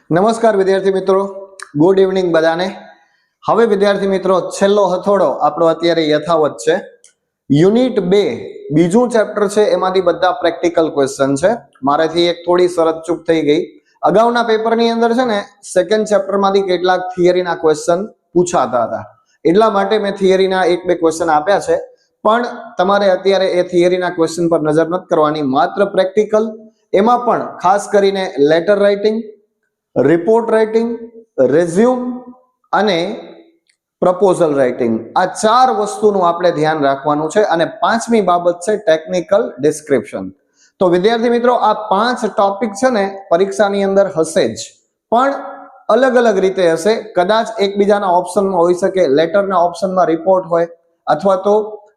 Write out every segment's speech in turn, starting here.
નમસ્કાર વિદ્યાર્થી મિત્રો, ગુડ ઇવનિંગ બધાને। હવે વિદ્યાર્થી મિત્રો છેલ્લો હથોડો આપણો અત્યારે યથાવત છે। યુનિટ 2 બીજું ચેપ્ટર છે, એમાંથી બધા પ્રેક્ટિકલ ક્વેશ્ચન છે। મારાથી એક થોડી શરત ચૂક થઈ ગઈ। અગાઉના પેપરની અંદર છે ને સેકન્ડ ચેપ્ટરમાંથી કેટલાક થિયરીના ક્વેશ્ચન પૂછાતા હતા, એટલા માટે મેં થિયરીના એક બે ક્વેશ્ચન આપ્યા છે। પણ તમારે અત્યારે એ થિયરીના ક્વેશ્ચન પર નજર નથી કરવાની, માત્ર પ્રેક્ટિકલ, એમાં પણ ખાસ કરીને letter writing, report writing, resume અને પ્રપોઝલ રાઇટિંગ, આ ચાર વસ્તુનું આપણે ધ્યાન રાખવાનું છે। અને પાંચમી બાબત છે ટેકનિકલ ડિસ્ક્રિપ્શન। તો વિદ્યાર્થી મિત્રો આ પાંચ ટોપિક છે ને પરીક્ષાની અંદર હશે જ, પણ અલગ અલગ રીતે હશે। કદાચ એકબીજાના ઓપ્શનમાં હોઈ શકે, લેટરના ઓપ્શનમાં રિપોર્ટ હોય અથવા તો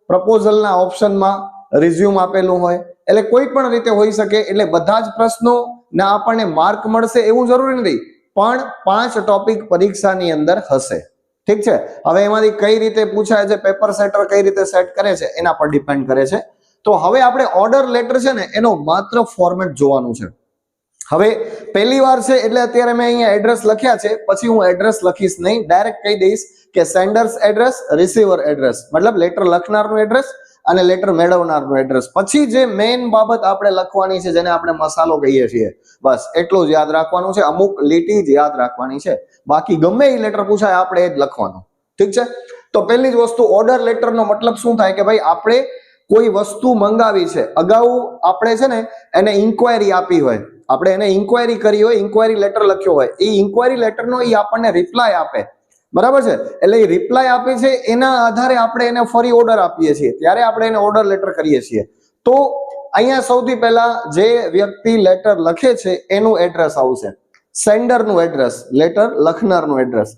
પ્રપોઝલના ઓપ્શનમાં રિઝ્યુમ આપેલું હોય, એટલે કોઈ પણ રીતે હોઈ શકે। એટલે બધા જ પ્રશ્નો ના આપણને માર્ક મળશે એવું જરૂરી નથી, પણ પાંચ ટોપિક પરીક્ષાની અંદર હશે, ઠીક છે। હવે એમાંથી કઈ રીતે પૂછાય છે, પેપર સેટર કઈ રીતે સેટ કરે છે એના પર ડિપેન્ડ કરે છે। તો હવે આપણે ઓર્ડર લેટર છે ને એનો માત્ર ફોર્મેટ જોવાનું છે। હવે પહેલી વાર છે એટલે અત્યારે મેં અહીંયા એડ્રેસ લખ્યા છે, પછી હું એડ્રેસ લખીશ નહીં, ડાયરેક્ટ કહી દઈશ કે સેન્ડર્સ એડ્રેસ, રિસીવર એડ્રેસ, મતલબ લેટર લખનારનું એડ્રેસ અને લેટર મેળવનારનું એડ્રેસ। પછી જે મેઇન બાબત આપણે લખવાની છે, જેને આપણે મસાલો કહીએ છીએ, બસ એટલું જ યાદ રાખવાનું છે। અમુક લીટી જ યાદ રાખવાની છે, બાકી ગમે એ લેટર પૂછાય આપણે એ જ લખવાનું, ઠીક છે। તો પહેલી જ વસ્તુ, ઓર્ડર લેટરનો મતલબ શું થાય કે ભાઈ આપણે કોઈ વસ્તુ મંગાવી છે, અગાઉ આપણે છે ને એને ઇન્ક્વાયરી આપી હોય, આપણે એને ઇન્ક્વાયરી કરી હોય, ઇન્ક્વાયરી લેટર લખ્યો હોય, એ ઇન્ક્વાયરી લેટરનો એ આપણને રિપ્લાય આપે, બરાબર છે। એટલે એ રિપ્લાય આપે છે, એના આધારે આપણે એને ફરી ઓર્ડર આપીએ છીએ, ત્યારે આપણે એને ઓર્ડર લેટર કરીએ છીએ। તો અહીંયા સૌથી પહેલા જે વ્યક્તિ લેટર લખે છે એનું એડ્રેસ આવશે, સેન્ડરનું એડ્રેસ, લેટર લખનારનું એડ્રેસ।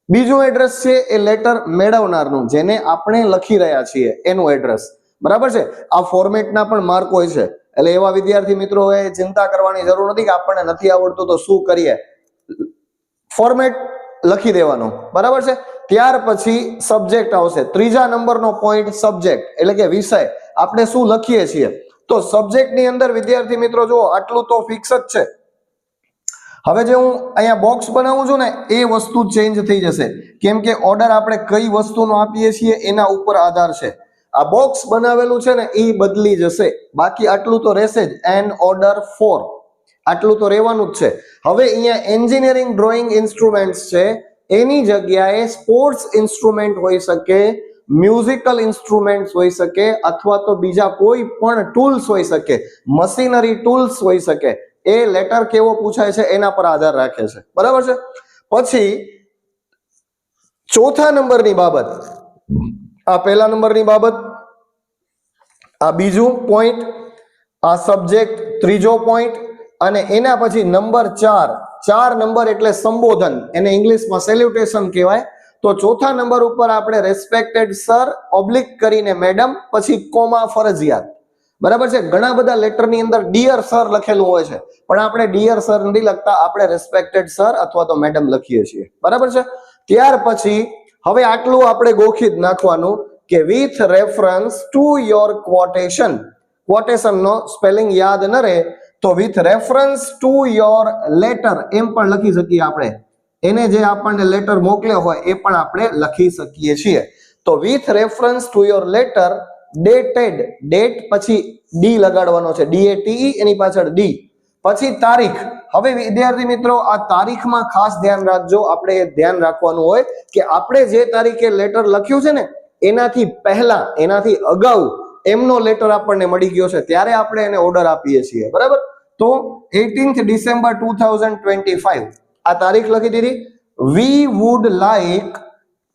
બીજું એડ્રેસ છે એ લેટર મેળવનારનું, જેને આપણે લખી રહ્યા છીએ એનું એડ્રેસ, બરાબર છે। આ ફોર્મેટના પણ માર્ક હોય છે, એટલે એવા વિદ્યાર્થી મિત્રોએ ચિંતા કરવાની જરૂર નથી કે આપણને નથી આવડતું તો શું કરીએ, ફોર્મેટ લખી દેવાનું, બરાબર છે। ત્યાર પછી સબ્જેક્ટ આવશે, ત્રીજા નંબરનો પોઈન્ટ સબ્જેક્ટ, એટલે કે વિષય, આપણે શું લખીએ છીએ। તો સબ્જેક્ટની અંદર વિદ્યાર્થી મિત્રો જો આટલું તો ફિક્સ જ છે। હવે જે હું અહીંયા બોક્સ બનાવું છું ને એ વસ્તુ ચેન્જ થઈ જશે, કેમ કે ઓર્ડર આપણે કઈ વસ્તુનો આપીએ છીએ એના ઉપર આધાર છે। આ બોક્સ બનાવેલું છે ને એ બદલી જશે, બાકી આટલું તો રહેશે જ, એન ઓર્ડર 4 આટલું તો રહેવાનું જ છે। હવે અહીંયા એન્જિનિયરિંગ ડ્રોઈંગ ઇન્સ્ટ્રુમેન્ટ્સ છે, એની જગ્યાએ સ્પોર્ટ્સ ઇન્સ્ટ્રુમેન્ટ હોઈ શકે, મ્યુઝિકલ ઇન્સ્ટ્રુમેન્ટ્સ હોઈ શકે, અથવા તો બીજા કોઈ પણ ટૂલ્સ હોઈ શકે, મશીનરી ટૂલ્સ હોઈ શકે। એ લેટર કેવો પૂછાય છે એના પર આધાર રાખે છે, બરાબર છે। પછી ચોથા નંબરની બાબત, આ પહેલા નંબરની બાબત, આ બીજું પોઈન્ટ, આ સબ્જેક્ટ ત્રીજો પોઈન્ટ, અને એના પછી નંબર 4 નંબર એટલે સંબોધન, એને ઇંગ્લિશમાં સેલ્યુટેશન કહેવાય। તો ચોથા નંબર ઉપર આપણે રેસ્પેક્ટેડ સર ઓબ્લિક કરીને મેડમ, પછી કોમા ફરજિયાત, બરાબર છે। ઘણા બધા લેટરની અંદર ડિયર સર લખેલું હોય છે, પણ આપણે ડિયર સર નથી લખતા, આપણે રેસ્પેક્ટેડ સર અથવા તો મેડમ લખીએ છીએ, બરાબર છે। ત્યાર પછી હવે આટલું આપણે ગોખી જ નાખવાનું કે with reference to your quotation, ક્વોટેશનનો સ્પેલિંગ યાદ ન રહે તો with reference to your letter એમ પણ લખી શકીએ આપણે, એને જે આપણને લેટર મોકલ્યો હોય એ પણ આપણે લખી શકીએ છીએ। તો with reference to your letter, dated, date પછી ડી લગાડવાનો છે, DATE એની પાછળ ડી, પછી તારીખ। હવે વિદ્યાર્થી મિત્રો આ તારીખમાં ખાસ ધ્યાન રાખજો, આપણે એ ધ્યાન રાખવાનું હોય કે આપણે જે તારીખે લેટર લખ્યું છે ને એનાથી પહેલા, એનાથી અગાઉ એમનો લેટર આપણને મળી ગયો છે, ત્યારે આપણે એને ઓર્ડર આપીએ છીએ, બરાબર। તો 18th ડિસેમ્બર 2025 આ તારીખ લખી દીધી। વી would like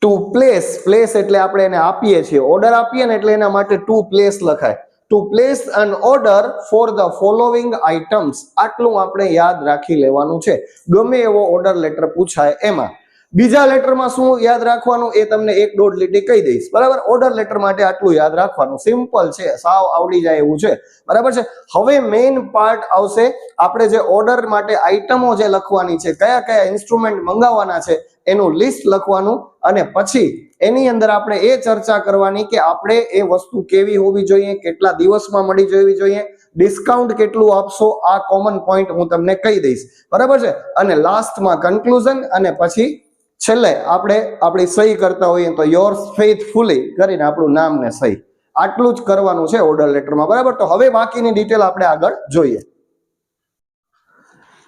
to place, place એટલે આપણે એને આપીએ છીએ, ઓર્ડર આપીએ ને એટલે એના માટે ટુ પ્લેસ લખાય, to place an order for the following items, આટલું આપણે યાદ રાખી લેવાનું છે ગમે એવો ઓર્ડર લેટર પૂછાય એમાં। બીજા લેટરમાં શું યાદ રાખવાનું એ તમને 1.5 લીટી કહી દઈશ, બરાબર। ઓર્ડર લેટર માટે આટલું યાદ રાખવાનું, સિમ્પલ છે, સાવ આવડી જાય એવું છે, બરાબર છે। હવે મેઇન પાર્ટ આવશે, આપણે જે ઓર્ડર માટે આઇટમો જે લખવાની છે, કયા કયા ઇન્સ્ટ્રુમેન્ટ મંગાવવાના છે એનું લિસ્ટ લખવાનું, અને પછી એની અંદર આપણે એ ચર્ચા કરવાની કે આપણે એ વસ્તુ કેવી હોવી જોઈએ, કેટલા દિવસમાં મળી જવી જોઈએ, ડિસ્કાઉન્ટ કેટલું આપશો આ કોમન પોઈન્ટ હું તમને કહી દઈશ, બરાબર છે. અને લાસ્ટમાં કન્ક્લુઝન અને પછી છેલ્લે આપણે આપણી સહી કરતા હોઈએ તો યોર્સ ફેithફુલી કરીને આપણું નામ ને સહી, આટલું જ કરવાનું છે ઓર્ડર લેટરમાં, બરાબર. તો હવે બાકીની ડિટેલ આપણે આગળ જોઈએ.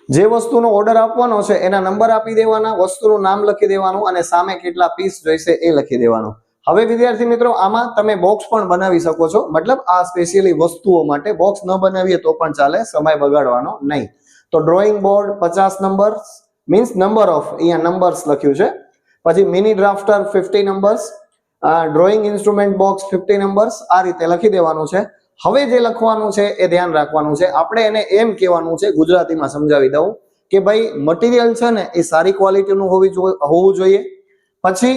જે વસ્તુનો ઓર્ડર આપવાનો છે એના નંબર આપી દેવાના, વસ્તુનું નામ લખી દેવાનું અને સામે કેટલા પીસ જોઈશે એ લખી દેવાનું. હવે વિદ્યાર્થી મિત્રો આમાં તમે બોક્સ પણ બનાવી શકો છો, મતલબ આ સ્પેશિયલી વસ્તુઓ માટે બોક્સ ન બનાવીએ તો પણ ચાલે, સમય બગાડવાનો નહીં. તો drawing board 50 number means number of, અહીંયા નંબર્સ લખ્યું છે. પછી mini drafter 50 numbers, drawing instrument box 50 numbers, આ રીતે લખી દેવાનું છે. હવે જે લખવાનું છે એ ધ્યાન રાખવાનું છે. આપણે એને એમ કહેવાનું છે, ગુજરાતીમાં સમજાવી દઉં કે ભાઈ મટીરિયલ છે ને એ સારી ક્વોલિટીનું હોવું જોઈએ. પછી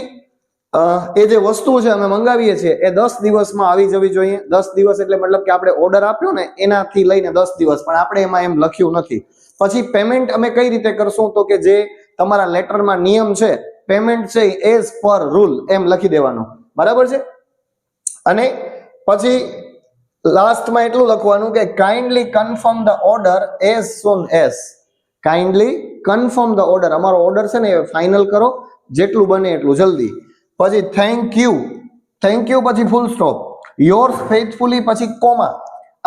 એ જે વસ્તુ છે અમે મંગાવીએ છીએ એ 10 દિવસમાં આવી જવી જોઈએ. 10 દિવસ એટલે મતલબ કે આપણે ઓર્ડર આપ્યો ને એનાથી લઈને 10 દિવસ, પણ આપણે એમાં એમ લખ્યું નથી. પછી પેમેન્ટ અમે કઈ રીતે કરશું તો કે જે તમારા લેટરમાં નિયમ છે, પેમેન્ટ છે એઝ પર રૂલ એમ લખી દેવાનું, બરાબર છે. અને પછી લાસ્ટમાં એટલું લખવાનું કે kindly confirm the order as soon as, kindly confirm the order, અમારો ઓર્ડર છે ને એ ફાઇનલ કરો જેટલું બને એટલું જલ્દી. પછી થેન્ક યુ પછી ફૂલ સ્ટોપ, યોર્સ ફેithફુલી પછી કોમા.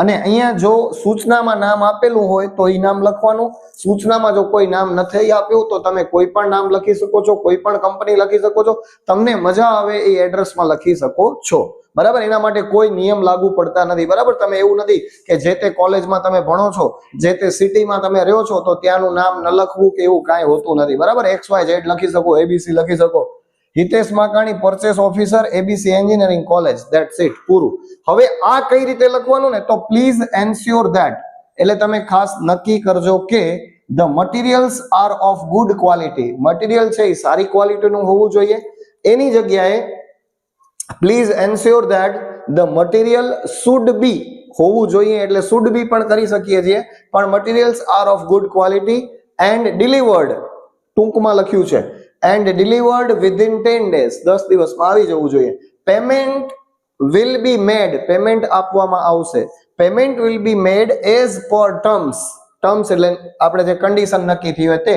અને અહીંયા જો સૂચનામાં નામ આપેલું હોય તો એ નામ લખવાનું. સૂચનામાં જો કોઈ નામ નથી આપ્યું તો તમે કોઈ પણ નામ લખી શકો છો, કોઈ પણ કંપની લખી શકો છો, તમને મજા આવે એ એડ્રેસમાં લખી શકો છો, બરાબર. એના માટે કોઈ નિયમ લાગુ પડતા નથી, બરાબર. તમે એવું નથી કે જે તે કોલેજમાં તમે ભણો છો, જે તે સિટીમાં તમે રહ્યો છો તો ત્યાંનું નામ ન લખવું કે એવું કાંઈ હોતું નથી, બરાબર. XYZ લખી શકો, ABC લખી શકો. Hitesh Makani purchase officer ABC engineering college, that's it, પૂરું. હવે આ કઈ રીતે લખવાનું ને તો પ્લીઝ એન્શ્યોર ધેટ, એટલે તમે ખાસ નક્કી કરજો કે the materials are of good quality, material છે એ સારી ક્વોલિટીનું હોવું જોઈએ. એની જગ્યાએ please ensure that the material should be હોવું જોઈએ, એટલે શુડ બી પણ કરી શકીએ છીએ, પણ materials are of good quality and delivered, ટૂંકમાં લખ્યું છે, એન્ડ ડિલિવર્ડ વિધિન 10 days, 10 દિવસમાં આવી જવું જોઈએ. Payment will be made, payment આપવામાં આવશે. Payment will be made as per terms, terms એટલે આપણે જે કન્ડિશન નક્કી થઈ હોય તે,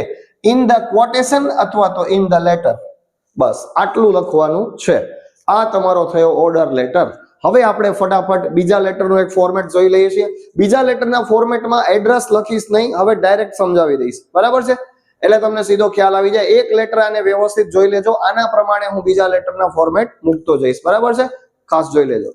ઇન ધ ક્વોટેશન અથવા તો ઇન ધ લેટર. બસ આટલું લખવાનું છે. આ તમારો થયો ઓર્ડર લેટર. હવે આપણે ફટાફટ બીજા લેટરનું એક ફોર્મેટ જોઈ લઈએ છીએ. બીજા લેટરના ફોર્મેટમાં એડ્રેસ લખીશ નહીં, હવે ડાયરેક્ટ સમજાવી દઈશ, બરાબર છે. એટલે તમને સીધો ખ્યાલ આવી જાય. એક લેટર આને વ્યવસ્થિત જોઈ લેજો, આના પ્રમાણે હું બીજા લેટરના ફોર્મેટ મૂકતો જઈશ, બરાબર છે. ખાસ જોઈ લેજો.